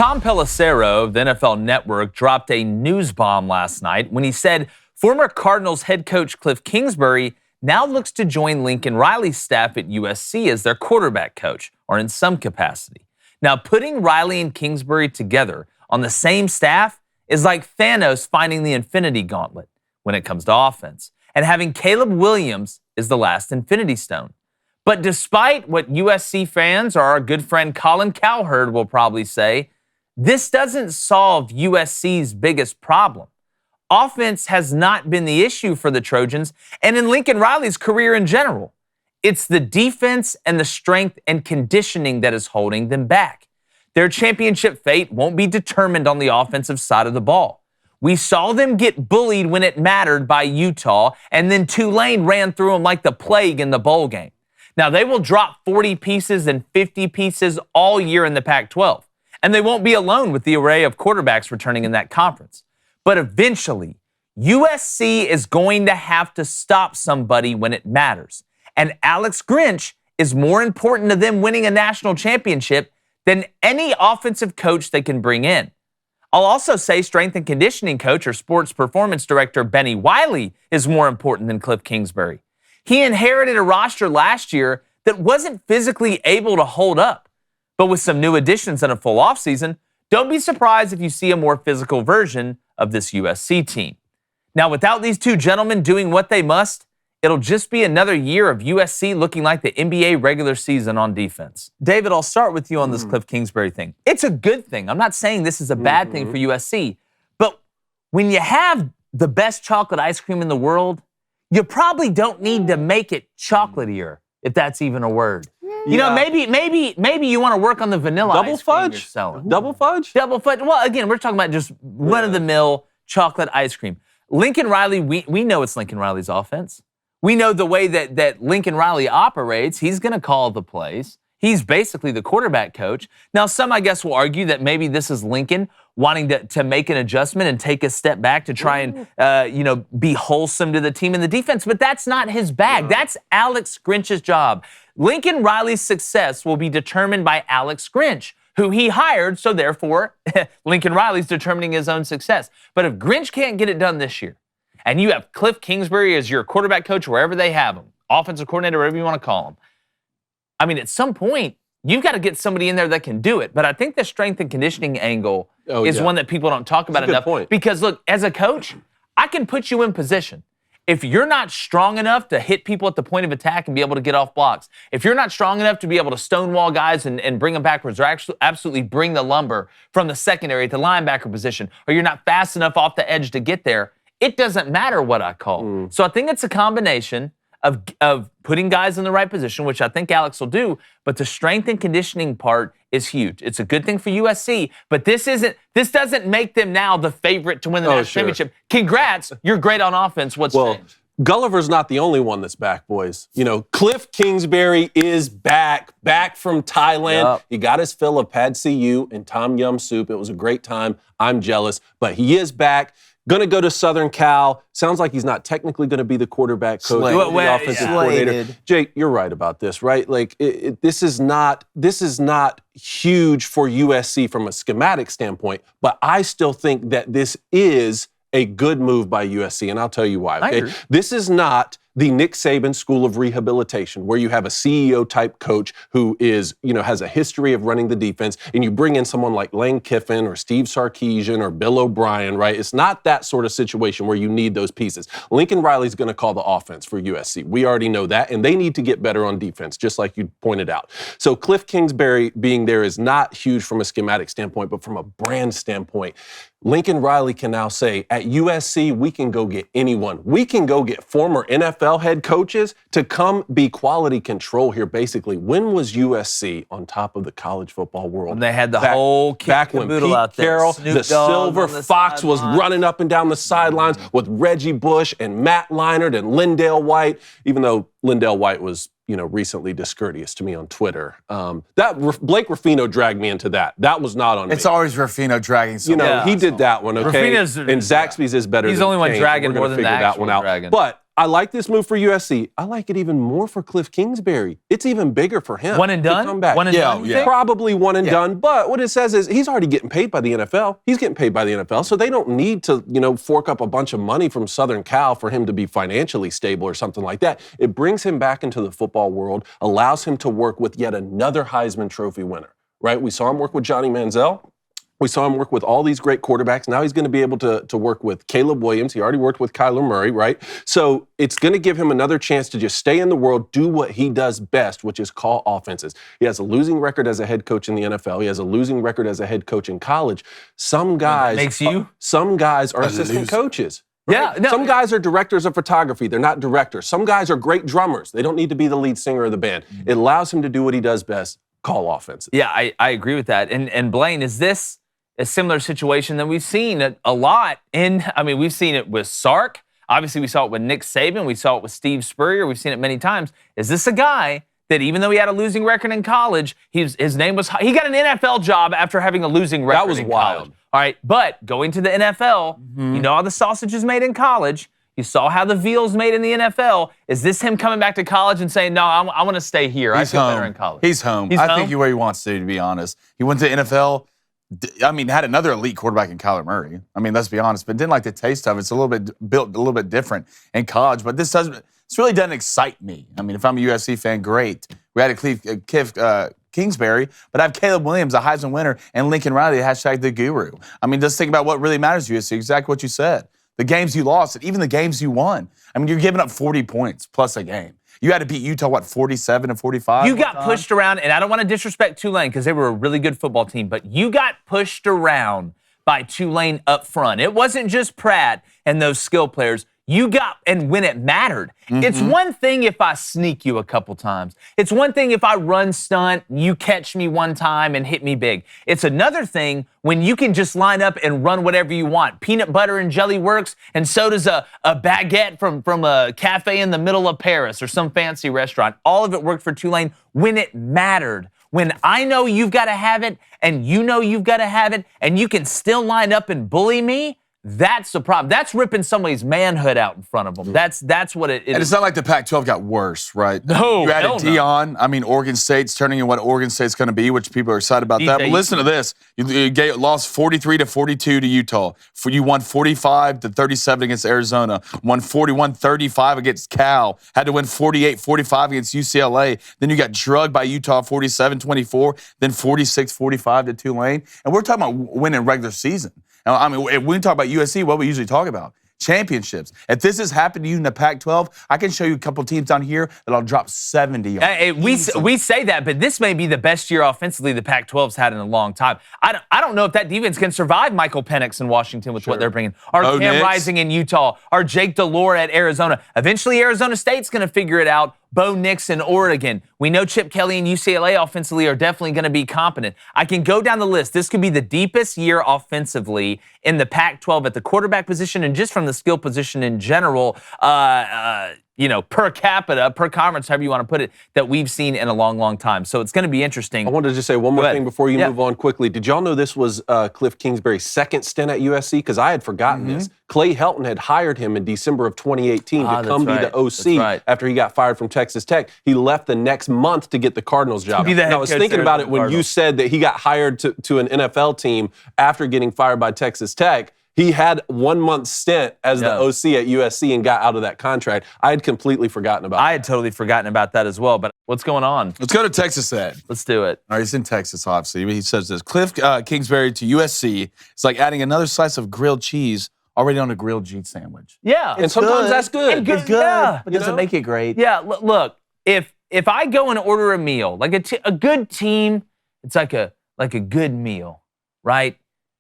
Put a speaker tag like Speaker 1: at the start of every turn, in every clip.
Speaker 1: Tom Pelissero of the NFL Network dropped a news bomb last night when he said former Cardinals head coach Cliff Kingsbury now looks to join Lincoln Riley's staff at USC as their quarterback coach, or in some capacity. Now, putting Riley and Kingsbury together on the same staff is like Thanos finding the Infinity Gauntlet when it comes to offense, and having Caleb Williams is the last Infinity Stone. But despite what USC fans or our good friend Colin Cowherd will probably say, this doesn't solve USC's biggest problem. Offense has not been the issue for the Trojans and in Lincoln Riley's career in general. It's the defense and the strength and conditioning that is holding them back. Their championship fate won't be determined on the offensive side of the ball. We saw them get bullied when it mattered by Utah, and then Tulane ran through them like the plague in the bowl game. Now, they will drop 40 pieces and 50 pieces all year in the Pac-12, and they won't be alone with the array of quarterbacks returning in that conference. But eventually, USC is going to have to stop somebody when it matters. And Alex Grinch is more important to them winning a national championship than any offensive coach they can bring in. I'll also say strength and conditioning coach or sports performance director Benny Wiley is more important than Cliff Kingsbury. He inherited a roster last year that wasn't physically able to hold up. But with some new additions and a full offseason, don't be surprised if you see a more physical version of this USC team. Now, without these two gentlemen doing what they must, it'll just be another year of USC looking like the NBA regular season on defense. David, I'll start with you on this Cliff Kingsbury thing. It's a good thing. I'm not saying this is a bad thing for USC, but when you have the best chocolate ice cream in the world, you probably don't need to make it chocolatier, if that's even a word. You know, maybe you want to work on the vanilla ice cream you're selling.
Speaker 2: Double fudge?
Speaker 1: Double fudge. Well, again, we're talking about just run-of-the-mill chocolate ice cream. Lincoln Riley, we know it's Lincoln Riley's offense. We know the way that Lincoln Riley operates. He's going to call the plays. He's basically the quarterback coach. Now, some, I guess, will argue that maybe this is Lincoln wanting to make an adjustment and take a step back to try and, be wholesome to the team and the defense. But that's not his bag. That's Alex Grinch's job. Lincoln Riley's success will be determined by Alex Grinch, who he hired, so therefore, Lincoln Riley's determining his own success. But if Grinch can't get it done this year, and you have Cliff Kingsbury as your quarterback coach wherever they have him, offensive coordinator, whatever you want to call him, I mean, at some point, you've got to get somebody in there that can do it. But I think the strength and conditioning angle is one that people don't talk about enough.
Speaker 2: Point.
Speaker 1: Because, look, as a coach, I can put you in position. If you're not strong enough to hit people at the point of attack and be able to get off blocks, if you're not strong enough to be able to stonewall guys and bring them backwards or actually absolutely bring the lumber from the secondary to linebacker position, or you're not fast enough off the edge to get there, it doesn't matter what I call. So I think it's a combination of putting guys in the right position, which I think Alex will do, but the strength and conditioning part is huge. It's a good thing for USC, but this doesn't make them now the favorite to win the national championship. Congrats, you're great on offense. What's changed?
Speaker 2: Gulliver's not the only one that's back, boys. You know, Cliff Kingsbury is back from Thailand. Yep. He got his fill of Pad See Ew and Tom Yum soup. It was a great time. I'm jealous, but he is back. Going to go to Southern Cal. Sounds like he's not technically going to be the quarterback coach, the offensive coordinator. Jake, you're right about this, right? Like, this is not huge for USC from a schematic standpoint, but I still think that this is a good move by USC, and I'll tell you why. Okay? This is not the Nick Saban School of Rehabilitation, where you have a CEO-type coach who is, has a history of running the defense, and you bring in someone like Lane Kiffin or Steve Sarkisian or Bill O'Brien, right? It's not that sort of situation where you need those pieces. Lincoln Riley's going to call the offense for USC. We already know that, and they need to get better on defense, just like you pointed out. So Cliff Kingsbury being there is not huge from a schematic standpoint, but from a brand standpoint, Lincoln Riley can now say, at USC, we can go get anyone. We can go get former NFL head coaches to come be quality control here, basically. When was USC on top of the college football world?
Speaker 1: When they had the whole kit
Speaker 2: back when Pete
Speaker 1: out there.
Speaker 2: Carroll, the Silver Fox, was running up and down the sidelines with Reggie Bush and Matt Leinart and Lindale White, even though Lindale White was recently discourteous to me on Twitter. Blake Ruffino dragged me into that. That was not on me.
Speaker 3: It's always Ruffino dragging someone.
Speaker 2: He did that one, okay?
Speaker 1: Ruffino's,
Speaker 2: and Zaxby's is better
Speaker 1: He's
Speaker 2: than
Speaker 1: the only one
Speaker 2: Kane.
Speaker 1: dragging
Speaker 2: We're
Speaker 1: more than
Speaker 2: figure
Speaker 1: the
Speaker 2: that one out.
Speaker 1: dragon.
Speaker 2: But I like this move for USC. I like it even more for Cliff Kingsbury. It's even bigger for him.
Speaker 1: One and done?
Speaker 2: Come back.
Speaker 1: One and done?
Speaker 3: Yeah.
Speaker 2: Probably one and done. But what it says is he's already getting paid by the NFL. He's getting paid by the NFL, so they don't need to, fork up a bunch of money from Southern Cal for him to be financially stable or something like that. It brings him back into the football world, allows him to work with yet another Heisman Trophy winner, right? We saw him work with Johnny Manziel. We saw him work with all these great quarterbacks. Now he's going to be able to work with Caleb Williams. He already worked with Kyler Murray, right? So it's going to give him another chance to just stay in the world, do what he does best, which is call offenses. He has a losing record as a head coach in the NFL. He has a losing record as a head coach in college. Some guys are assistant coaches. Right?
Speaker 1: Yeah. No.
Speaker 2: Some guys are directors of photography. They're not directors. Some guys are great drummers. They don't need to be the lead singer of the band. It allows him to do what he does best, call offenses.
Speaker 1: Yeah, I agree with that. And Blaine, is this a similar situation that we've seen a lot we've seen it with Sark. Obviously, we saw it with Nick Saban. We saw it with Steve Spurrier. We've seen it many times. Is this a guy that even though he had a losing record in college, he got an NFL job after having a losing record
Speaker 2: That was
Speaker 1: in
Speaker 2: wild.
Speaker 1: college. All right, but going to the NFL, you know how the sausage is made in college. You saw how the veal's made in the NFL. Is this him coming back to college and saying, no, I want to stay here. I feel better in college.
Speaker 3: He's home. I think he's where he wants to be honest. He went to the NFL. Had another elite quarterback in Kyler Murray. Let's be honest, but didn't like the taste of it. It's built a little bit different in college, but this really doesn't excite me. If I'm a USC fan, great. We had a Kingsbury, but I have Caleb Williams, a Heisman winner, and Lincoln Riley, #the guru. Just think about what really matters to USC, exactly what you said. The games you lost, and even the games you won. You're giving up 40 points plus a game. You had to beat Utah, 47 and 45?
Speaker 1: You got pushed around, and I don't want to disrespect Tulane because they were a really good football team, but you got pushed around by Tulane up front. It wasn't just Pratt and those skill players. You got, and when it mattered. It's one thing if I sneak you a couple times. It's one thing if I run stunt, you catch me one time and hit me big. It's another thing when you can just line up and run whatever you want. Peanut butter and jelly works, and so does a baguette from a cafe in the middle of Paris or some fancy restaurant. All of it worked for Tulane when it mattered. When I know you've got to have it, and you know you've got to have it, and you can still line up and bully me, that's the problem. That's ripping somebody's manhood out in front of them. That's what it is.
Speaker 3: And it's not like the Pac-12 got worse, right?
Speaker 1: No,
Speaker 3: you added Dion. Oregon State's turning in what Oregon State's going to be, which people are excited about that. But listen to this. You lost 43-42 to Utah. You won 45-37 against Arizona. Won 41-35 against Cal. Had to win 48-45 against UCLA. Then you got drugged by Utah 47-24. Then 46-45 to Tulane. And we're talking about winning regular season. Now, when we talk about USC, what we usually talk about? Championships. If this has happened to you in the Pac-12, I can show you a couple teams down here that'll drop 70 on.
Speaker 1: We say that, but this may be the best year offensively the Pac-12's had in a long time. I don't know if that defense can survive Michael Penix in Washington with what they're bringing. Or Cam Rising in Utah. Or Jake Delore at Arizona. Eventually, Arizona State's going to figure it out. Bo Nix in Oregon. We know Chip Kelly and UCLA offensively are definitely going to be competent. I can go down the list. This could be the deepest year offensively in the Pac-12 at the quarterback position and just from the skill position in general, per capita, per conference, however you want to put it, that we've seen in a long, long time. So it's going to be interesting.
Speaker 2: I wanted to just say one more thing before you move on quickly. Did y'all know this was Cliff Kingsbury's second stint at USC? Because I had forgotten this. Clay Helton had hired him in December of 2018 to come be the OC after he got fired from Texas Tech. He left the next month to get the Cardinals job. And I was thinking about it when you said that he got hired to an NFL team after getting fired by Texas Tech. He had 1 month stint as the OC at USC and got out of that contract. I had completely forgotten about that.
Speaker 1: I had totally forgotten about that as well, but what's going on?
Speaker 3: Let's go to Texas Ed.
Speaker 1: Let's do it.
Speaker 3: All right, he's in Texas, obviously. He says this. Cliff Kingsbury to USC. It's like adding another slice of grilled cheese already on a grilled cheese sandwich.
Speaker 1: Yeah.
Speaker 2: And sometimes that's good.
Speaker 3: It's good, but doesn't make it great.
Speaker 1: Yeah, look, if I go and order a meal, like a good team, it's like a good meal, right?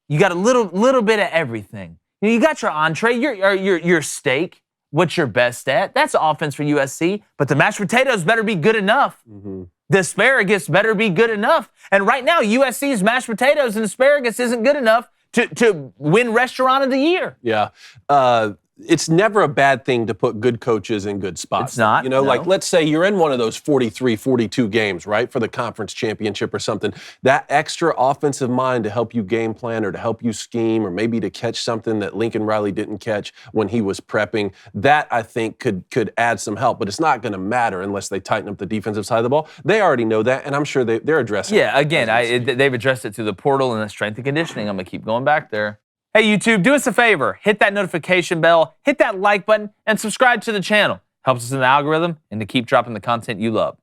Speaker 1: You got a little bit of everything. You got your entree, your steak, what you're best at. That's offense for USC. But the mashed potatoes better be good enough. The asparagus better be good enough. And right now, USC's mashed potatoes and asparagus isn't good enough to win Restaurant of the Year.
Speaker 2: Yeah. it's never a bad thing to put good coaches in good spots.
Speaker 1: It's not.
Speaker 2: You know,
Speaker 1: no.
Speaker 2: like let's say you're in one of those 43, 42 games, right, for the conference championship or something. That extra offensive mind to help you game plan or to help you scheme or maybe to catch something that Lincoln Riley didn't catch when he was prepping, that I think could add some help. But it's not going to matter unless they tighten up the defensive side of the ball. They already know that, and I'm sure they're addressing it.
Speaker 1: Yeah, again, they've addressed it through the portal and the strength and conditioning. I'm going to keep going back there. Hey, YouTube, do us a favor. Hit that notification bell, hit that like button, and subscribe to the channel. Helps us in the algorithm and to keep dropping the content you love.